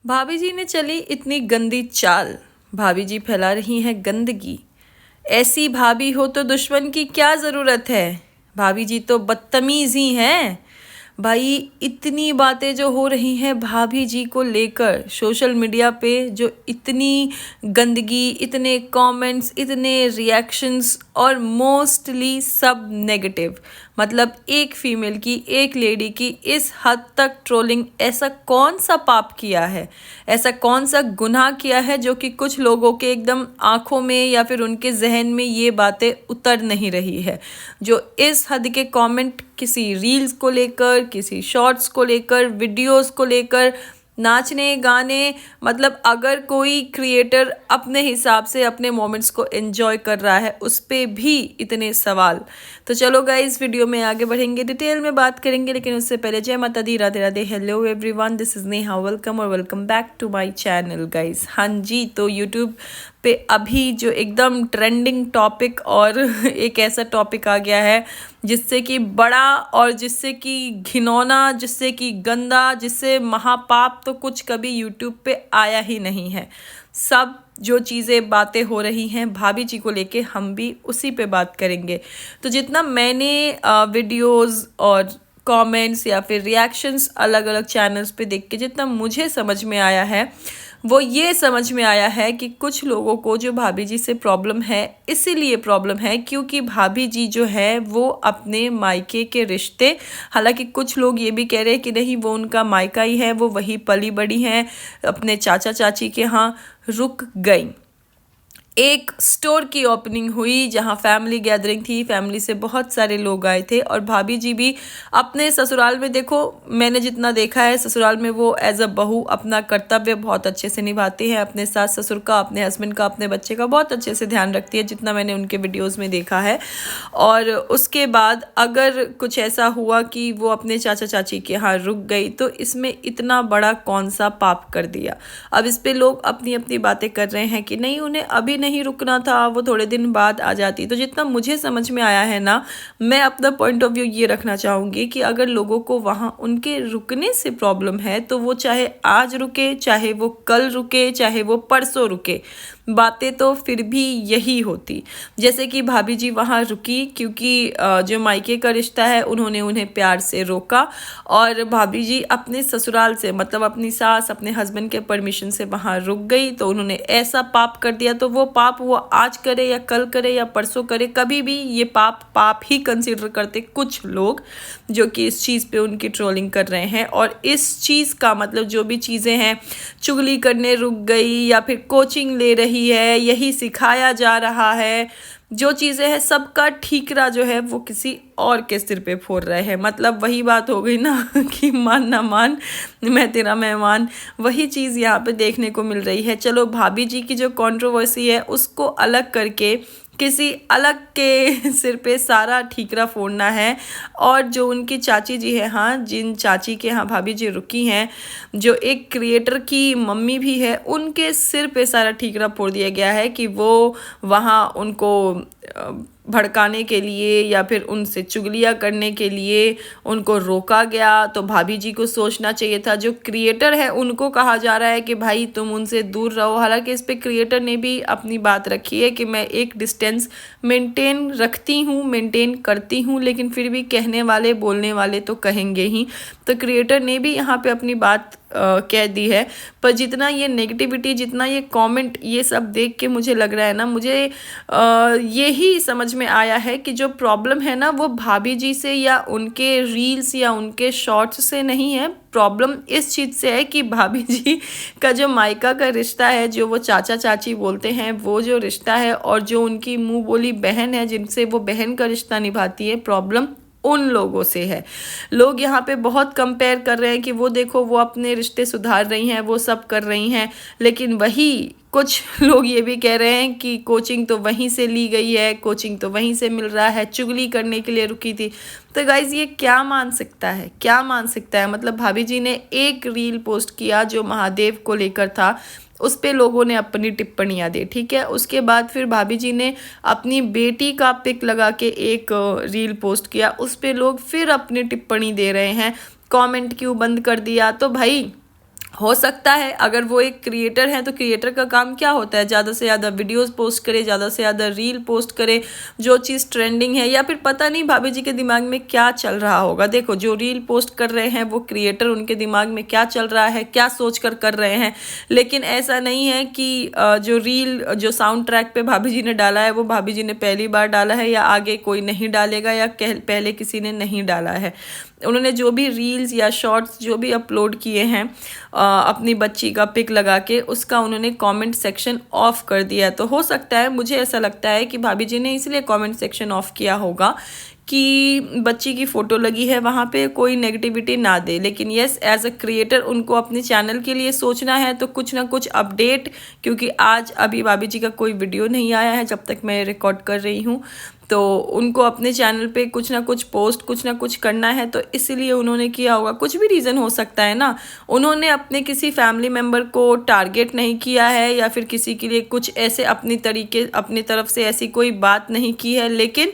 भाभी जी ने चली इतनी गंदी चाल। भाभी जी फैला रही हैं गंदगी। ऐसी भाभी हो तो दुश्मन की क्या ज़रूरत है। भाभी जी तो बदतमीज़ ही हैं। भाई इतनी बातें जो हो रही हैं भाभी जी को लेकर सोशल मीडिया पे, जो इतनी गंदगी, इतने कमेंट्स, इतने रिएक्शंस और मोस्टली सब नेगेटिव। मतलब एक फीमेल की, एक लेडी की इस हद तक ट्रोलिंग, ऐसा कौन सा पाप किया है, ऐसा कौन सा गुनाह किया है जो कि कुछ लोगों के एकदम आंखों में या फिर उनके जहन में ये बातें उतर नहीं रही है। जो इस हद के कमेंट किसी रील्स को लेकर, किसी शॉर्ट्स को लेकर, वीडियोस को लेकर, नाचने गाने, मतलब अगर कोई क्रिएटर अपने हिसाब से अपने मोमेंट्स को एंजॉय कर रहा है उस पे भी इतने सवाल। तो चलो गाइस, वीडियो में आगे बढ़ेंगे, डिटेल में बात करेंगे, लेकिन उससे पहले जय Mata Di, Radhe Radhe, hello everyone, this is Neha, welcome और welcome back to my channel guys. हाँ जी, तो यूट्यूब पे अभी जो एकदम ट्रेंडिंग टॉपिक और एक ऐसा टॉपिक आ गया है जिससे कि बड़ा और जिससे कि घिनौना, जिससे कि गंदा, जिससे महापाप तो कुछ कभी यूट्यूब पे आया ही नहीं है। सब जो चीज़ें बातें हो रही हैं भाभी जी को लेके, हम भी उसी पे बात करेंगे। तो जितना मैंने वीडियोस और कमेंट्स या फिर रिएक्शंस अलग अलग चैनल्स पे देख के जितना मुझे समझ में आया है, वो ये समझ में आया है कि कुछ लोगों को जो भाभी जी से प्रॉब्लम है, इसीलिए प्रॉब्लम है क्योंकि भाभी जी जो है वो अपने मायके के रिश्ते, हालांकि कुछ लोग ये भी कह रहे हैं कि नहीं वो उनका मायका ही है, वो वही पली बड़ी हैं, अपने चाचा चाची के यहाँ रुक गई। एक स्टोर की ओपनिंग हुई जहां फैमिली गैदरिंग थी, फैमिली से बहुत सारे लोग आए थे और भाभी जी भी अपने ससुराल में, देखो मैंने जितना देखा है ससुराल में वो एज अ बहू अपना कर्तव्य बहुत अच्छे से निभाती हैं, अपने सास ससुर का, अपने हस्बैंड का, अपने बच्चे का बहुत अच्छे से ध्यान रखती है, जितना मैंने उनके वीडियोज़ में देखा है। और उसके बाद अगर कुछ ऐसा हुआ कि वो अपने चाचा चाची के यहाँ रुक गई तो इसमें इतना बड़ा कौन सा पाप कर दिया। अब इस पे लोग अपनी अपनी बातें कर रहे हैं कि नहीं उन्हें अभी नहीं रुकना था, वो थोड़े दिन बाद आ जाती। तो जितना मुझे समझ में आया है ना, मैं अपना पॉइंट ऑफ व्यू ये रखना चाहूँगी कि अगर लोगों को वहाँ उनके रुकने से प्रॉब्लम है तो वो चाहे आज रुके, चाहे वो कल रुके, चाहे वो परसों रुके, बातें तो फिर भी यही होती। जैसे कि भाभी जी वहाँ रुकी क्योंकि जो मायके का रिश्ता है उन्होंने उन्हें प्यार से रोका और भाभी जी अपने ससुराल से, मतलब अपनी सास, अपने हस्बैंड के परमिशन से वहाँ रुक गई, तो उन्होंने ऐसा पाप कर दिया। तो वो पाप वो आज करे या कल करे या परसों करे, कभी भी ये पाप ही कंसिडर करते कुछ लोग जो कि इस चीज़ पे उनकी ट्रोलिंग कर रहे हैं। और इस चीज़ का मतलब जो भी चीज़ें हैं, चुगली करने रुक गई या फिर कोचिंग ले रही है, यही सिखाया जा रहा है, जो चीज़ें हैं सबका ठीकरा जो है वो किसी और के सिर पे फोड़ रहे हैं। मतलब वही बात हो गई ना कि मान ना मान मैं तेरा मेहमान, वही चीज़ यहाँ पे देखने को मिल रही है। चलो भाभी जी की जो कंट्रोवर्सी है उसको अलग करके किसी अलग के सिर पे सारा ठीकरा फोड़ना है। और जो उनकी चाची जी है, हाँ, जिन चाची के यहाँ भाभी जी रुकी हैं, जो एक क्रिएटर की मम्मी भी है, उनके सिर पे सारा ठीकरा फोड़ दिया गया है कि वो वहाँ उनको भड़काने के लिए या फिर उनसे चुगलियाँ करने के लिए उनको रोका गया। तो भाभी जी को सोचना चाहिए था। जो क्रिएटर है उनको कहा जा रहा है कि भाई तुम उनसे दूर रहो, हालांकि इस पे क्रिएटर ने भी अपनी बात रखी है कि मैं एक डिस्टेंस मेंटेन रखती हूँ, मेंटेन करती हूँ, लेकिन फिर भी कहने वाले, बोलने वाले तो कहेंगे ही। तो क्रिएटर ने भी यहाँ पे अपनी बात कह दी है। पर जितना ये नेगेटिविटी, जितना ये कमेंट, ये सब देख के मुझे लग रहा है ना, मुझे यही समझ में आया है कि जो प्रॉब्लम है ना वो भाभी जी से या उनके रील्स या उनके शॉर्ट्स से नहीं है। प्रॉब्लम इस चीज़ से है कि भाभी जी का जो मायका का रिश्ता है, जो वो चाचा चाची बोलते हैं, वो जो रिश्ता है, और जो उनकी मुँह बोली बहन है जिनसे वो बहन का रिश्ता निभाती है, प्रॉब्लम उन लोगों से है। लोग यहाँ पे बहुत कंपेयर कर रहे हैं कि वो देखो वो अपने रिश्ते सुधार रही हैं, वो सब कर रही हैं, लेकिन वही कुछ लोग ये भी कह रहे हैं कि कोचिंग तो वहीं से ली गई है, कोचिंग तो वहीं से मिल रहा है, चुगली करने के लिए रुकी थी। तो गाइज़ ये क्या मान सकता है, क्या मान सकता है। मतलब भाभी जी ने एक रील पोस्ट किया जो महादेव को लेकर था, उस पे लोगों ने अपनी टिप्पणियाँ दी, ठीक है। उसके बाद फिर भाभी जी ने अपनी बेटी का पिक लगा के एक रील पोस्ट किया, उस पे लोग फिर अपनी टिप्पणी दे रहे हैं, कमेंट क्यों बंद कर दिया। तो भाई हो सकता है अगर वो एक क्रिएटर है तो क्रिएटर का काम क्या होता है, ज़्यादा से ज़्यादा वीडियोस पोस्ट करे, ज़्यादा से ज़्यादा रील पोस्ट करे, जो चीज़ ट्रेंडिंग है, या फिर पता नहीं भाभी जी के दिमाग में क्या चल रहा होगा। देखो जो रील पोस्ट कर रहे हैं वो क्रिएटर, उनके दिमाग में क्या चल रहा है, क्या सोच कर रहे हैं। लेकिन ऐसा नहीं है कि जो रील जो साउंड ट्रैक पे भाभी जी ने डाला है वो भाभी जी ने पहली बार डाला है या आगे कोई नहीं डालेगा या पहले किसी ने नहीं डाला है। उन्होंने जो भी रील्स या शॉर्ट्स जो भी अपलोड किए हैं अपनी बच्ची का पिक लगा के, उसका उन्होंने कमेंट सेक्शन ऑफ कर दिया है। तो हो सकता है, मुझे ऐसा लगता है कि भाभी जी ने इसलिए कमेंट सेक्शन ऑफ किया होगा कि बच्ची की फ़ोटो लगी है वहाँ पे कोई नेगेटिविटी ना दे। लेकिन यस, एज अ क्रिएटर उनको अपने चैनल के लिए सोचना है, तो कुछ ना कुछ अपडेट, क्योंकि आज अभी भाभी जी का कोई वीडियो नहीं आया है जब तक मैं रिकॉर्ड कर रही हूँ, तो उनको अपने चैनल पे कुछ ना कुछ पोस्ट, कुछ ना कुछ करना है, तो इसीलिए उन्होंने किया होगा। कुछ भी रीज़न हो सकता है ना। उन्होंने अपने किसी फैमिली मेम्बर को टारगेट नहीं किया है या फिर किसी के लिए कुछ ऐसे अपनी तरफ से ऐसी कोई बात नहीं की है। लेकिन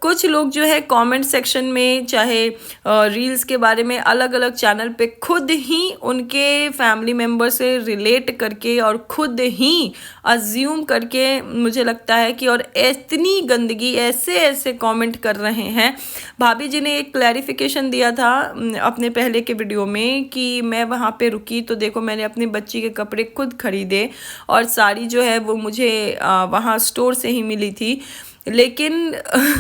कुछ लोग जो है कमेंट सेक्शन में, चाहे रील्स के बारे में अलग अलग चैनल पे खुद ही उनके फैमिली मेम्बर से रिलेट करके और खुद ही अज्यूम करके, मुझे लगता है कि, और इतनी गंदगी ऐसे ऐसे कमेंट कर रहे हैं। भाभी जी ने एक क्लैरिफिकेशन दिया था अपने पहले के वीडियो में कि मैं वहाँ पे रुकी तो देखो मैंने अपनी बच्ची के कपड़े खुद खरीदे और साड़ी जो है वो मुझे वहाँ स्टोर से ही मिली थी। लेकिन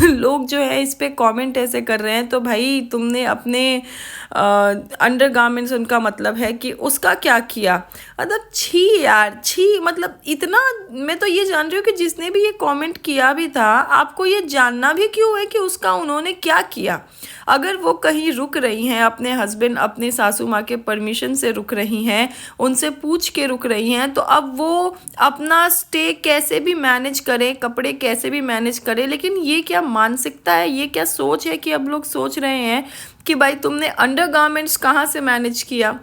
लोग जो है इस पे कमेंट ऐसे कर रहे हैं, तो भाई तुमने अपने अंडरगारमेंट्स, उनका मतलब है कि उसका क्या किया। मतलब छी यार, छी। मतलब इतना, मैं तो ये जान रही हूँ कि जिसने भी ये कमेंट किया भी था, आपको ये जानना भी क्यों है कि उसका उन्होंने क्या किया। अगर वो कहीं रुक रही हैं, अपने हस्बैंड अपने सासू माँ के परमिशन से रुक रही हैं, उनसे पूछ के रुक रही हैं, तो अब वो अपना स्टे कैसे भी मैनेज करें, कपड़े कैसे भी मैनेज करें। लेकिन ये क्या मानसिकता है, ये क्या सोच है कि अब लोग सोच रहे हैं कि भाई तुमने अंडरगारमेंट्स कहाँ से मैनेज किया।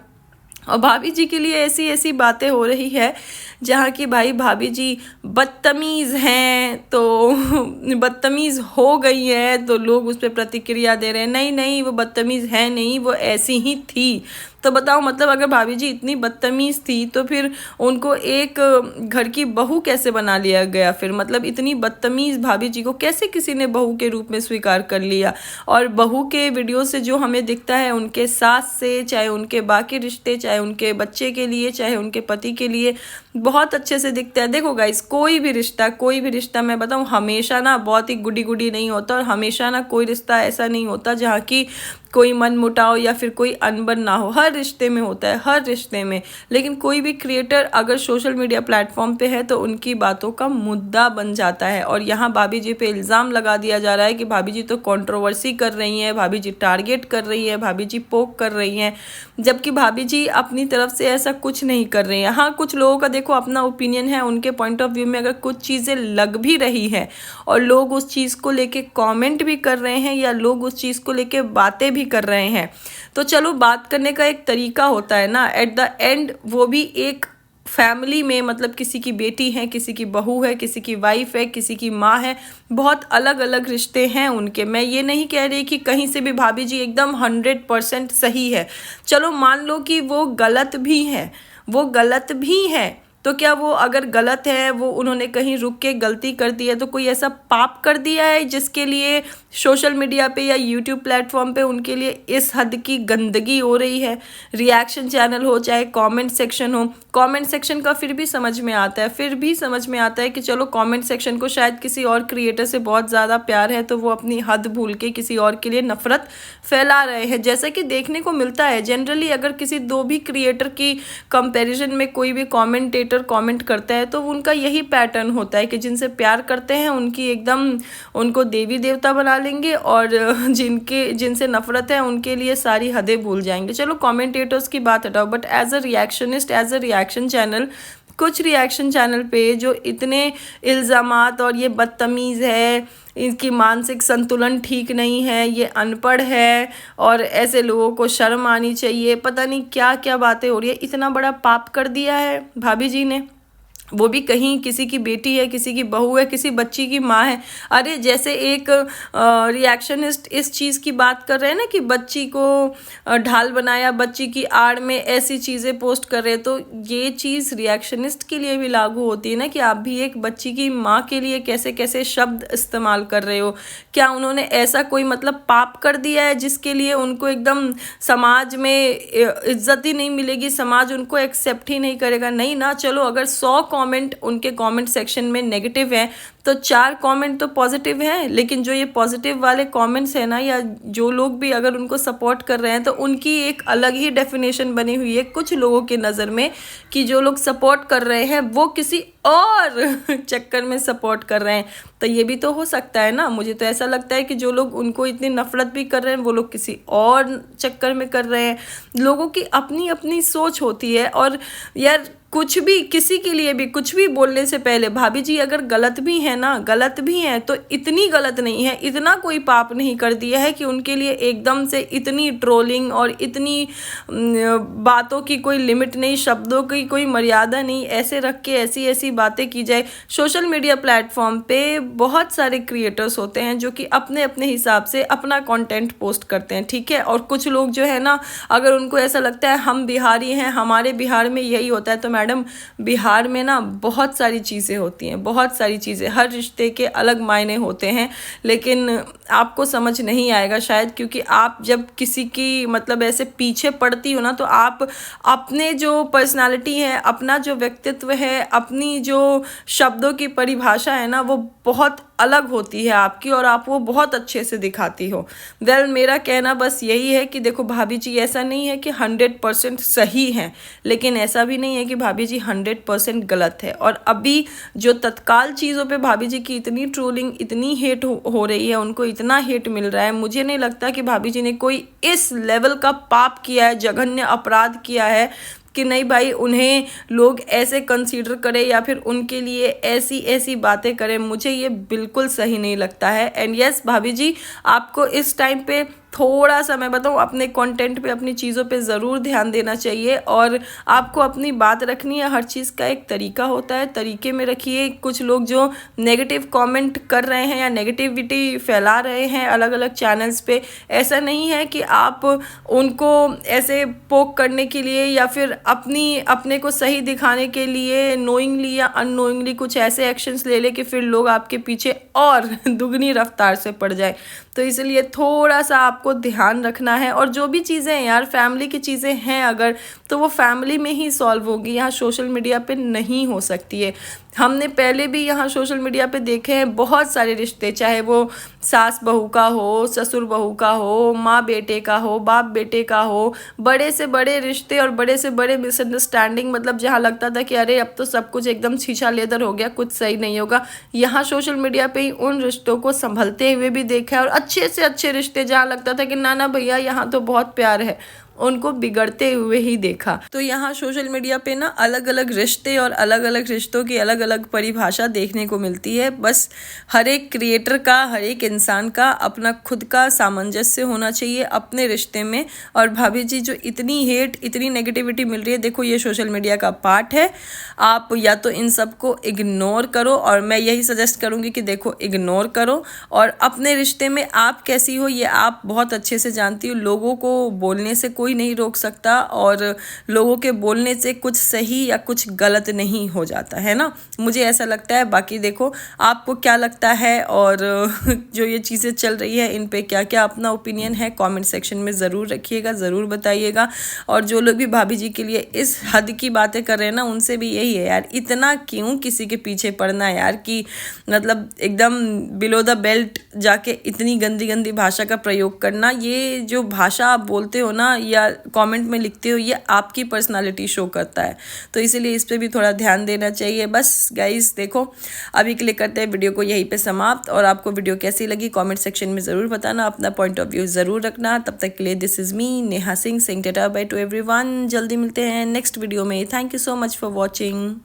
और भाभी जी के लिए ऐसी ऐसी बातें हो रही है जहाँ की भाई भाभी जी बदतमीज़ हैं, तो बदतमीज़ हो गई है तो लोग उस पर प्रतिक्रिया दे रहे हैं। नहीं नहीं, वो बदतमीज़ है नहीं, वो ऐसी ही थी। तो बताओ, मतलब अगर भाभी जी इतनी बदतमीज़ थी तो फिर उनको एक घर की बहू कैसे बना लिया गया। फिर मतलब इतनी बदतमीज़ भाभी जी को कैसे किसी ने बहू के रूप में स्वीकार कर लिया। और बहू के वीडियो से जो हमें दिखता है उनके सास से, चाहे उनके बाकी रिश्ते, चाहे उनके बच्चे के लिए, चाहे उनके पति के लिए, बहुत अच्छे से दिखता है। देखो गाइस, कोई भी रिश्ता मैं बताऊँ हमेशा ना बहुत ही गुडी गुडी नहीं होता, और हमेशा ना कोई रिश्ता ऐसा नहीं होता जहाँ की कोई मन मुटाव या फिर कोई अनबन ना हो। हर रिश्ते में होता है, हर रिश्ते में। लेकिन कोई भी क्रिएटर अगर सोशल मीडिया प्लेटफॉर्म पे है तो उनकी बातों का मुद्दा बन जाता है। और यहाँ भाभी जी पे इल्ज़ाम लगा दिया जा रहा है कि भाभी जी तो कंट्रोवर्सी कर रही हैं, भाभी जी टारगेट कर रही है, भाभी जी पोक कर रही हैं, जबकि भाभी जी अपनी तरफ से ऐसा कुछ नहीं कर रही हैं। हाँ, कुछ लोगों का देखो अपना ओपिनियन है, उनके पॉइंट ऑफ व्यू में अगर कुछ चीज़ें लग भी रही है और लोग उस चीज़ को लेके कमेंट भी कर रहे हैं या लोग उस चीज़ को लेके बातें भी कर रहे हैं, तो चलो, बात करने का एक तरीका होता है ना। एट द एंड वो भी एक फैमिली में, मतलब किसी की बेटी है, किसी की बहू है, किसी की वाइफ है, किसी की माँ है, बहुत अलग अलग रिश्ते हैं उनके। मैं ये नहीं कह रही कि कहीं से भी भाभी जी एकदम 100% सही है। चलो मान लो कि वो गलत भी है, वो गलत भी है, तो क्या वो अगर गलत है, वो उन्होंने कहीं रुक के गलती कर दी है, तो कोई ऐसा पाप कर दिया है जिसके लिए सोशल मीडिया पे या यूट्यूब प्लेटफॉर्म पे उनके लिए इस हद की गंदगी हो रही है। रिएक्शन चैनल हो चाहे कमेंट सेक्शन हो, कमेंट सेक्शन का फिर भी समझ में आता है, कि चलो कमेंट सेक्शन को शायद किसी और क्रिएटर से बहुत ज़्यादा प्यार है तो वो अपनी हद भूल के किसी और के लिए नफरत फैला रहे हैं, जैसा कि देखने को मिलता है। जनरली अगर किसी दो भी क्रिएटर की कंपैरिजन में कोई भी कमेंटेटर कमेंट करता है तो उनका यही पैटर्न होता है कि जिनसे प्यार करते हैं उनकी एकदम उनको देवी देवता बना लेंगे, और जिनसे नफरत है उनके लिए सारी हदें भूल जाएंगे। चलो कमेंटेटर्स की बात हटाओ, but as a reactionist, as a reaction channel, कुछ रिएक्शन चैनल पे जो इतने इल्ज़ामात और ये बदतमीज़ है, इनकी मानसिक संतुलन ठीक नहीं है, ये अनपढ़ है और ऐसे लोगों को शर्म आनी चाहिए, पता नहीं क्या क्या बातें हो रही है। इतना बड़ा पाप कर दिया है भाभी जी ने। वो भी कहीं किसी की बेटी है, किसी की बहू है, किसी बच्ची की माँ है। अरे जैसे एक रिएक्शनिस्ट इस चीज़ की बात कर रहे हैं ना कि बच्ची को ढाल बनाया, बच्ची की आड़ में ऐसी चीज़ें पोस्ट कर रहे हैं, तो ये चीज़ रिएक्शनिस्ट के लिए भी लागू होती है ना कि आप भी एक बच्ची की माँ के लिए कैसे कैसे शब्द इस्तेमाल कर रहे हो। क्या उन्होंने ऐसा कोई मतलब पाप कर दिया है जिसके लिए उनको एकदम समाज में इज्जत ही नहीं मिलेगी, समाज उनको एक्सेप्ट ही नहीं करेगा? नहीं ना। चलो अगर 100 कमेंट उनके कमेंट सेक्शन में नेगेटिव है तो 4 कमेंट तो पॉजिटिव हैं, लेकिन जो ये पॉजिटिव वाले कमेंट्स हैं ना, या जो लोग भी अगर उनको सपोर्ट कर रहे हैं तो उनकी एक अलग ही डेफिनेशन बनी हुई है कुछ लोगों के नज़र में कि जो लोग सपोर्ट कर रहे हैं वो किसी और चक्कर में सपोर्ट कर रहे हैं। तो ये भी तो हो सकता है ना। मुझे तो ऐसा लगता है कि जो लोग उनको इतनी नफरत भी कर रहे हैं वो लोग किसी और चक्कर में कर रहे हैं। लोगों की अपनी अपनी सोच होती है। और यार कुछ भी किसी के लिए भी कुछ भी बोलने से पहले, भाभी जी अगर गलत भी है ना, गलत भी हैं तो इतनी गलत नहीं है, इतना कोई पाप नहीं कर दिया है कि उनके लिए एकदम से इतनी ट्रोलिंग और इतनी बातों की कोई लिमिट नहीं, शब्दों की कोई मर्यादा नहीं, ऐसे रख के ऐसी ऐसी बातें की जाए। सोशल मीडिया प्लेटफॉर्म पे बहुत सारे क्रिएटर्स होते हैं जो कि अपने अपने हिसाब से अपना कंटेंट पोस्ट करते हैं, ठीक है। और कुछ लोग जो है ना, अगर उनको ऐसा लगता है हम बिहारी हैं, हमारे बिहार में यही होता है, तो मैडम बिहार में ना बहुत सारी चीज़ें होती हैं, बहुत सारी चीज़ें, हर रिश्ते के अलग मायने होते हैं, लेकिन आपको समझ नहीं आएगा शायद, क्योंकि आप जब किसी की मतलब ऐसे पीछे पड़ती हो ना, तो आप अपने जो पर्सनालिटी है, अपना जो व्यक्तित्व है, अपनी जो शब्दों की परिभाषा है ना, वो बहुत अलग होती है आपकी, और आप वो बहुत अच्छे से दिखाती हो। मेरा कहना बस यही है कि देखो भाभी जी, ऐसा नहीं है कि 100% सही है, लेकिन ऐसा भी नहीं है कि भाभी जी 100% गलत है। और अभी जो तत्काल चीज़ों पे भाभी जी की इतनी ट्रोलिंग, इतनी हेट हो रही है, उनको इतना हेट मिल रहा है, मुझे नहीं लगता कि भाभी जी ने कोई इस लेवल का पाप किया है, जघन्य अपराध किया है कि नहीं भाई उन्हें लोग ऐसे कंसीडर करें या फिर उनके लिए ऐसी ऐसी बातें करें। मुझे ये बिल्कुल सही नहीं लगता है। एंड यस भाभी जी, आपको इस टाइम पे थोड़ा सा मैं बताऊँ, अपने कंटेंट पे, अपनी चीज़ों पे ज़रूर ध्यान देना चाहिए, और आपको अपनी बात रखनी है। हर चीज़ का एक तरीका होता है, तरीके में रखिए। कुछ लोग जो नेगेटिव कमेंट कर रहे हैं या नेगेटिविटी फैला रहे हैं अलग अलग चैनल्स पे, ऐसा नहीं है कि आप उनको ऐसे पोक करने के लिए या फिर अपने को सही दिखाने के लिए नोइंगली या अननोइंगली कुछ ऐसे एक्शंस ले कि फिर लोग आपके पीछे और दुगनी रफ्तार से पड़ जाए। तो इसलिए थोड़ा सा आपको ध्यान रखना है। और जो भी चीज़ें यार फैमिली की चीज़ें हैं अगर, तो वो फैमिली में ही सॉल्व होगी, यहाँ सोशल मीडिया पे नहीं हो सकती है। हमने पहले भी यहाँ सोशल मीडिया पे देखे हैं बहुत सारे रिश्ते, चाहे वो सास बहू का हो, ससुर बहू का हो, माँ बेटे का हो, बाप बेटे का हो, बड़े से बड़े रिश्ते और बड़े से बड़े मिसअंडरस्टैंडिंग, मतलब जहाँ लगता था कि अरे अब तो सब कुछ एकदम शीशा लेदर हो गया, कुछ सही नहीं होगा, यहाँ सोशल मीडिया पे ही उन रिश्तों को संभलते हुए भी देखा है। और अच्छे से अच्छे रिश्ते जहाँ लगता था कि ना भैया यहाँ तो बहुत प्यार है, उनको बिगड़ते हुए ही देखा। तो यहाँ सोशल मीडिया पे ना अलग अलग रिश्ते और अलग अलग रिश्तों की अलग अलग परिभाषा देखने को मिलती है। बस हर एक क्रिएटर का, हर एक इंसान का अपना खुद का सामंजस्य होना चाहिए अपने रिश्ते में। और भाभी जी जो इतनी हेट, इतनी नेगेटिविटी मिल रही है, देखो ये सोशल मीडिया का पार्ट है। आप या तो इन सबको इग्नोर करो, और मैं यही सजेस्ट करूँगी कि देखो इग्नोर करो, और अपने रिश्ते में आप कैसी हो ये आप बहुत अच्छे से जानती हो। लोगों को बोलने से कोई नहीं रोक सकता, और लोगों के बोलने से कुछ सही या कुछ गलत नहीं हो जाता है ना, मुझे ऐसा लगता है। बाकी देखो आपको क्या लगता है, और जो ये चीज़ें चल रही है इन पे क्या क्या अपना ओपिनियन है, कमेंट सेक्शन में ज़रूर रखिएगा, ज़रूर बताइएगा। और जो लोग भी भाभी जी के लिए इस हद की बातें कर रहे हैं ना, उनसे भी यही है यार, इतना क्यों किसी के पीछे पड़ना यार, कि मतलब एकदम बिलो द बेल्ट जाके इतनी गंदी गंदी भाषा का प्रयोग करना। ये जो भाषा आप बोलते हो ना या कमेंट में लिखते हो, ये आपकी पर्सनालिटी शो करता है, तो इसीलिए इस पे भी थोड़ा ध्यान देना चाहिए। बस गाइस देखो अभी क्लिक करते हैं वीडियो को यहीं पे समाप्त, और आपको वीडियो कैसी लगी कमेंट सेक्शन में ज़रूर बताना, अपना पॉइंट ऑफ व्यू ज़रूर रखना। तब तक के लिए this is me Neha Singh, saying tata by two everyone. जल्दी मिलते हैं नेक्स्ट वीडियो में। Thank you so much for watching.